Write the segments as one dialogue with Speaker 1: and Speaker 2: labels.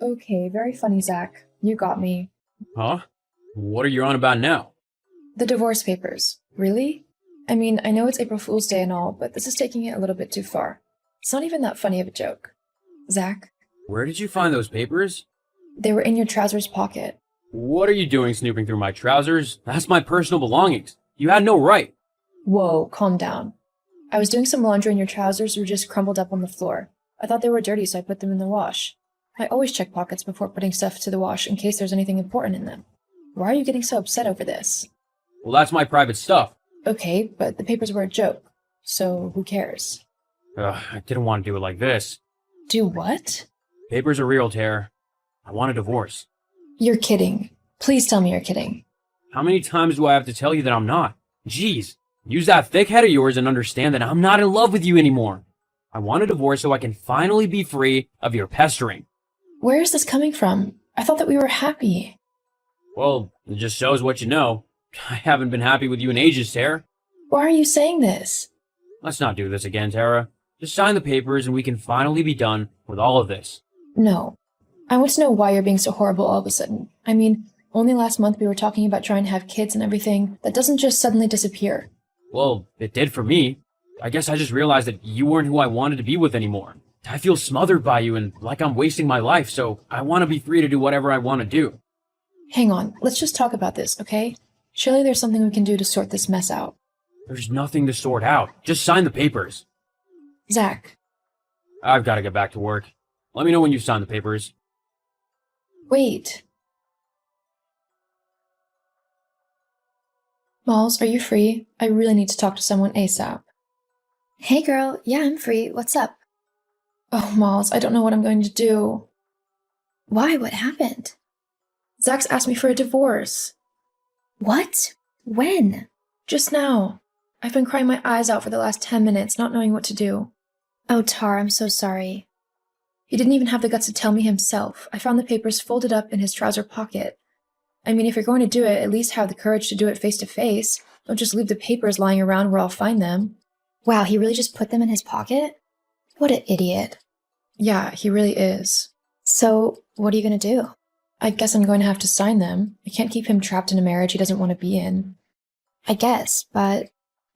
Speaker 1: Okay, very funny, Zach. You got me.
Speaker 2: Huh? What are you on about now?
Speaker 1: The divorce papers. Really? I mean, I know it's April Fool's Day and all, but this is taking it a little bit too far. It's not even that funny of a joke. Zach,
Speaker 2: Where did you find those papers?
Speaker 1: they were in your trousers pocket.
Speaker 2: What are you doing snooping through my trousers? That's my personal belongings. You had no right.
Speaker 1: Whoa, calm down. I was doing some laundry and your trousers were just crumpled up on the floor. I thought they were dirty, so I put them in the wash. I always check pockets before putting stuff to the wash in case there's anything important in them. Why are you getting so upset over this?
Speaker 2: Well, that's my private stuff.
Speaker 1: Okay, but the papers were a joke, so who cares?
Speaker 2: Ugh, I didn't want to do it like this.
Speaker 1: Do what?
Speaker 2: Papers are real, Tara. I want a divorce.
Speaker 1: You're kidding. Please tell me you're kidding.
Speaker 2: How many times do I have to tell you that I'm not? Jeez, use that thick head of yours and understand that I'm not in love with you anymore. I want a divorce so I can finally be free of your pestering.
Speaker 1: Where is this coming from? I thought that we were happy.
Speaker 2: Well, it just shows what you know. I haven't been happy with you in ages, Tara.
Speaker 1: Why are you saying this?
Speaker 2: Let's not do this again, Tara. Just sign the papers and we can finally be done with all of this.
Speaker 1: No. I want to know why you're being so horrible all of a sudden. I mean, only last month we were talking about trying to have kids and everything. That doesn't just suddenly disappear.
Speaker 2: Well, it did for me. I guess I just realized that you weren't who I wanted to be with anymore. I feel smothered by you and like I'm wasting my life, so I want to be free to do whatever I want to do.
Speaker 1: Hang on, let's just talk about this, okay? Surely there's something we can do to sort this mess out.
Speaker 2: There's nothing to sort out. Just sign the papers.
Speaker 1: Zach,
Speaker 2: I've got to get back to work. Let me know when you've signed the papers.
Speaker 1: wait. Malls, are you free? I really need to talk to someone ASAP.
Speaker 3: Hey girl, yeah, I'm free. What's up?
Speaker 1: Oh, Malls, I don't know what I'm going to do.
Speaker 3: Why? What happened?
Speaker 1: Zach's asked me for a divorce.
Speaker 3: What? When?
Speaker 1: Just now. I've been crying my eyes out for the last 10 minutes, not knowing what to do.
Speaker 3: Oh, Tar, I'm so sorry.
Speaker 1: He didn't even have the guts to tell me himself. I found the papers folded up in his trouser pocket. I mean, if you're going to do it, at least have the courage to do it face to face. Don't just leave the papers lying around where I'll find them.
Speaker 3: Wow, he really just put them in his pocket? What an idiot.
Speaker 1: Yeah, he really is.
Speaker 3: So, what are you gonna do?
Speaker 1: I guess I'm going to have to sign them. I can't keep him trapped in a marriage he doesn't want to be in.
Speaker 3: I guess, but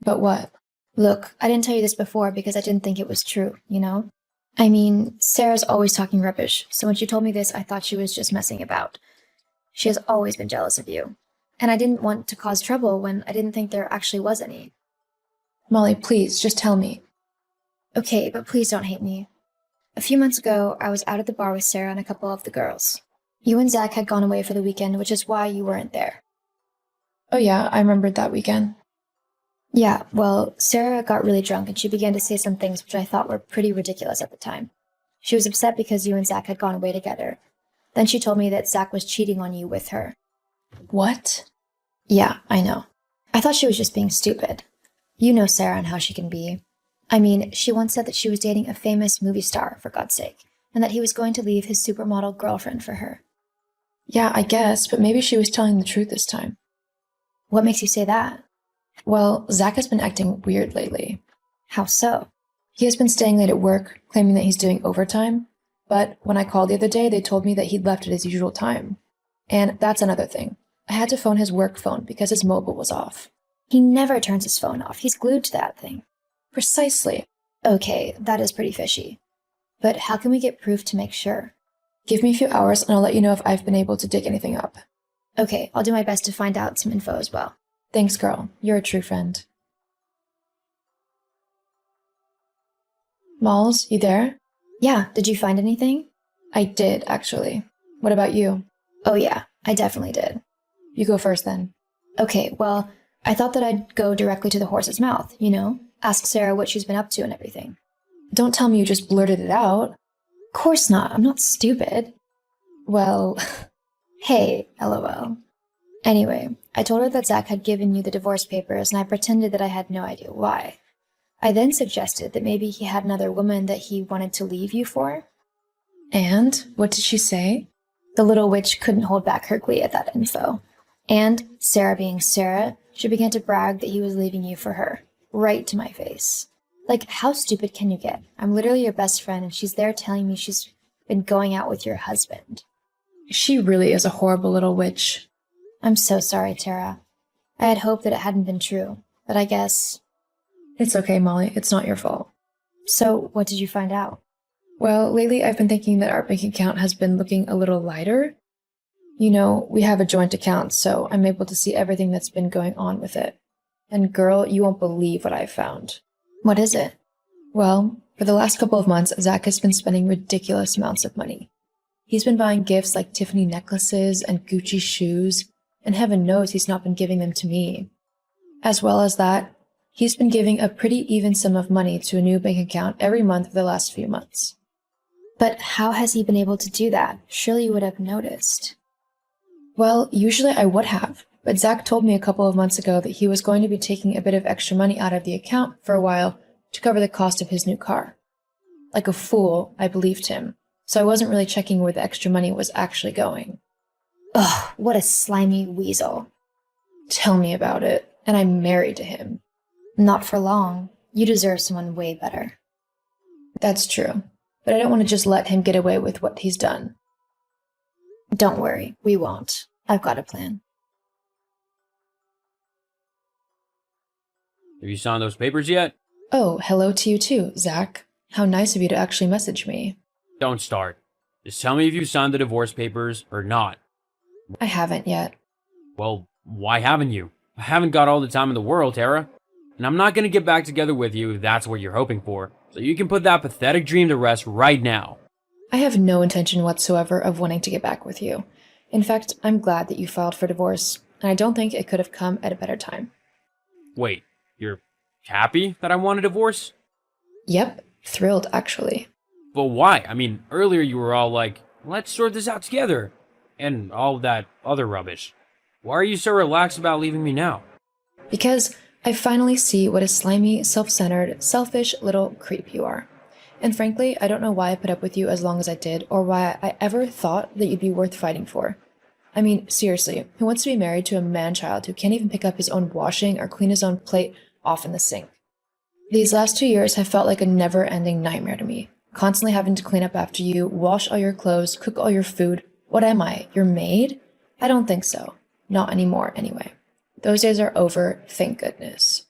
Speaker 1: But what?
Speaker 3: look, I didn't tell you this before because I didn't think it was true, you know? I mean, Sarah's always talking rubbish, so when she told me this, I thought she was just messing about. She has always been jealous of you. And I didn't want to cause trouble when I didn't think there actually was any.
Speaker 1: Molly, please, just tell me.
Speaker 3: Okay, but please don't hate me. A few months ago, I was out at the bar with Sarah and a couple of the girls. You and Zach had gone away for the weekend, which is why you weren't there.
Speaker 1: Oh yeah, I remembered that weekend.
Speaker 3: Yeah, well, Sarah got really drunk and she began to say some things which I thought were pretty ridiculous at the time. She was upset because you and Zach had gone away together. Then she told me that Zach was cheating on you with her.
Speaker 1: What?
Speaker 3: Yeah, I know. I thought she was just being stupid. You know Sarah and how she can be. I mean, she once said that she was dating a famous movie star, for God's sake, and that he was going to leave his supermodel girlfriend for her.
Speaker 1: Yeah, I guess, but maybe she was telling the truth this time.
Speaker 3: What makes you say that?
Speaker 1: Well, Zach has been acting weird lately.
Speaker 3: How so?
Speaker 1: He has been staying late at work, claiming that he's doing overtime. But when I called the other day, they told me that he'd left at his usual time. And that's another thing. I had to phone his work phone because his mobile was off.
Speaker 3: He never turns his phone off. He's glued to that thing.
Speaker 1: Precisely.
Speaker 3: Okay, that is pretty fishy. But how can we get proof to make sure?
Speaker 1: Give me a few hours and I'll let you know if I've been able to dig anything up.
Speaker 3: Okay, I'll do my best to find out some info as well.
Speaker 1: Thanks, girl. You're a true friend. Malls, you there?
Speaker 3: Yeah, did you find anything?
Speaker 1: I did, actually. What about you?
Speaker 3: Oh yeah, I definitely did.
Speaker 1: You go first then.
Speaker 3: Okay, well, I thought that I'd go directly to the horse's mouth, you know? Ask Sarah what she's been up to and everything.
Speaker 1: Don't tell me you just blurted it out.
Speaker 3: Course not, I'm not stupid.
Speaker 1: Well,
Speaker 3: Hey, lol. Anyway, I told her that Zach had given you the divorce papers and I pretended that I had no idea why. I then suggested that maybe he had another woman that he wanted to leave you for.
Speaker 1: and what did she say?
Speaker 3: The little witch couldn't hold back her glee at that info. And, Sarah being Sarah, she began to brag that he was leaving you for her. Right to my face. Like, how stupid can you get? I'm literally your best friend and she's there telling me she's been going out with your husband.
Speaker 1: She really is a horrible little witch.
Speaker 3: I'm so sorry, Tara. I had hoped that it hadn't been true, but I guess...
Speaker 1: It's okay, Molly. It's not your fault.
Speaker 3: So, what did you find out?
Speaker 1: Well, lately I've been thinking that our bank account has been looking a little lighter. You know, we have a joint account, so I'm able to see everything that's been going on with it. And girl, you won't believe what I've found.
Speaker 3: What is it?
Speaker 1: Well, for the last couple of months, Zach has been spending ridiculous amounts of money. He's been buying gifts like Tiffany necklaces and Gucci shoes, and heaven knows he's not been giving them to me. As well as that, he's been giving a pretty even sum of money to a new bank account every month for the last few months.
Speaker 3: But how has he been able to do that? Surely you would have noticed.
Speaker 1: Well, usually I would have, but Zach told me a couple of months ago that he was going to be taking a bit of extra money out of the account for a while to cover the cost of his new car. Like a fool, I believed him, so I wasn't really checking where the extra money was actually going.
Speaker 3: Ugh, what a slimy weasel.
Speaker 1: Tell me about it, and I'm married to him.
Speaker 3: Not for long. You deserve someone way better.
Speaker 1: That's true, but I don't want to just let him get away with what he's done.
Speaker 3: Don't worry, we won't. I've got a plan.
Speaker 2: Have you signed those papers yet?
Speaker 1: Oh, hello to you too, Zach. How nice of you to actually message me.
Speaker 2: Don't start. Just tell me if you signed the divorce papers or not.
Speaker 1: I haven't yet.
Speaker 2: Well, why haven't you? I haven't got all the time in the world, Tara. And I'm not going to get back together with you if that's what you're hoping for. So you can put that pathetic dream to rest right now.
Speaker 1: I have no intention whatsoever of wanting to get back with you. In fact, I'm glad that you filed for divorce, and I don't think it could have come at a better time.
Speaker 2: Wait, you're happy that I want a divorce?
Speaker 1: Yep, thrilled actually.
Speaker 2: But why? I mean, earlier you were all like, let's sort this out together, and all that other rubbish. Why are you so relaxed about leaving me now?
Speaker 1: Because I finally see what a slimy, self-centered, selfish little creep you are. And frankly, I don't know why I put up with you as long as I did, or why I ever thought that you'd be worth fighting for. I mean, seriously, who wants to be married to a man-child who can't even pick up his own washing or clean his own plate off in the sink? These last 2 years have felt like a never-ending nightmare to me. Constantly having to clean up after you, wash all your clothes, cook all your food. What am I, your maid? I don't think so. Not anymore, anyway. Those days are over, thank goodness.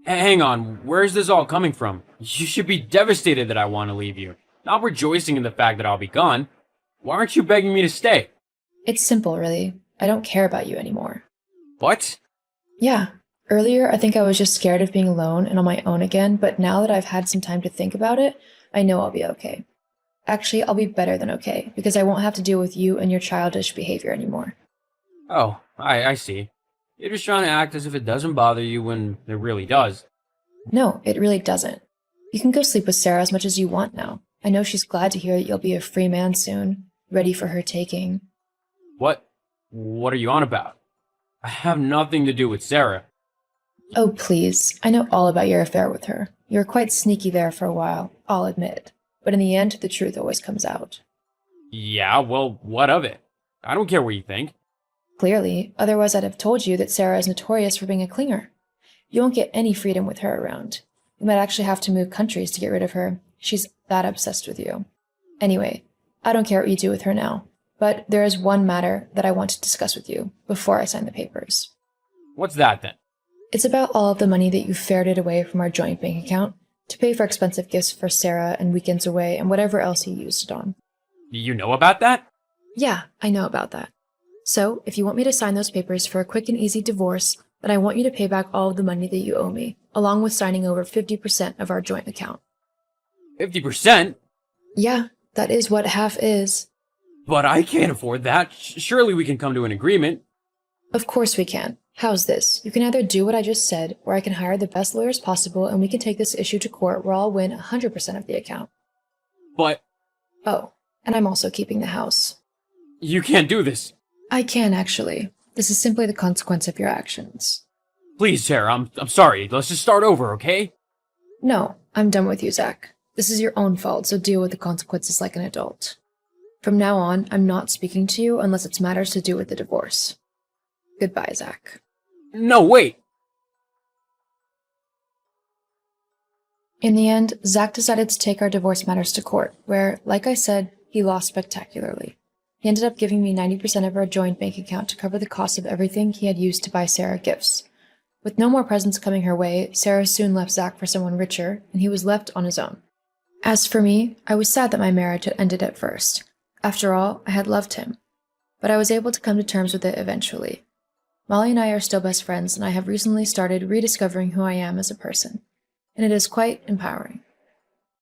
Speaker 2: Hang on, where's this all coming from? You should be devastated that I want to leave you, not rejoicing in the fact that I'll be gone. Why aren't you begging me to stay?
Speaker 1: It's simple, really. I don't care about you anymore.
Speaker 2: What?
Speaker 1: Yeah. Earlier, I think I was just scared of being alone and on my own again, but now that I've had some time to think about it, I know I'll be okay. Actually, I'll be better than okay, because I won't have to deal with you and your childish behavior anymore.
Speaker 2: Oh, I see. You're just trying to act as if it doesn't bother you when it really does.
Speaker 1: No, it really doesn't. You can go sleep with Sarah as much as you want now. I know she's glad to hear that you'll be a free man soon, ready for her taking.
Speaker 2: What? What are you on about? I have nothing to do with Sarah.
Speaker 1: Oh, please. I know all about your affair with her. You were quite sneaky there for a while, I'll admit. But in the end, the truth always comes out.
Speaker 2: Yeah, well, what of it? I don't care what you think.
Speaker 1: Clearly, otherwise I'd have told you that Sarah is notorious for being a clinger. You won't get any freedom with her around. You might actually have to move countries to get rid of her. She's that obsessed with you. Anyway, I don't care what you do with her now. But there is one matter that I want to discuss with you before I sign the papers.
Speaker 2: What's that then?
Speaker 1: It's about all of the money that you ferreted away from our joint bank account to pay for expensive gifts for Sarah and weekends away and whatever else you used it on.
Speaker 2: You know about that?
Speaker 1: Yeah, I know about that. So, if you want me to sign those papers for a quick and easy divorce, then I want you to pay back all of the money that you owe me, along with signing over 50% of our joint account.
Speaker 2: 50%?
Speaker 1: Yeah, that is what half is.
Speaker 2: But I can't afford that. Surely we can come to an agreement.
Speaker 1: Of course we can. How's this? You can either do what I just said, or I can hire the best lawyers possible and we can take this issue to court where I'll win 100% of the account.
Speaker 2: But
Speaker 1: Oh, and I'm also keeping the house.
Speaker 2: you can't do this.
Speaker 1: I can, actually. This is simply the consequence of your actions.
Speaker 2: Please, Sarah, I'm sorry. Let's just start over, okay?
Speaker 1: No, I'm done with you, Zach. This is your own fault, so deal with the consequences like an adult. From now on, I'm not speaking to you unless it's matters to do with the divorce. Goodbye, Zach.
Speaker 2: No, wait.
Speaker 1: In the end, Zach decided to take our divorce matters to court, where, like I said, he lost spectacularly. He ended up giving me 90% of our joint bank account to cover the cost of everything he had used to buy Sarah gifts. With no more presents coming her way, Sarah soon left Zach for someone richer, and he was left on his own. As for me, I was sad that my marriage had ended at first. After all, I had loved him. But I was able to come to terms with it eventually. Molly and I are still best friends, and I have recently started rediscovering who I am as a person. And it is quite empowering.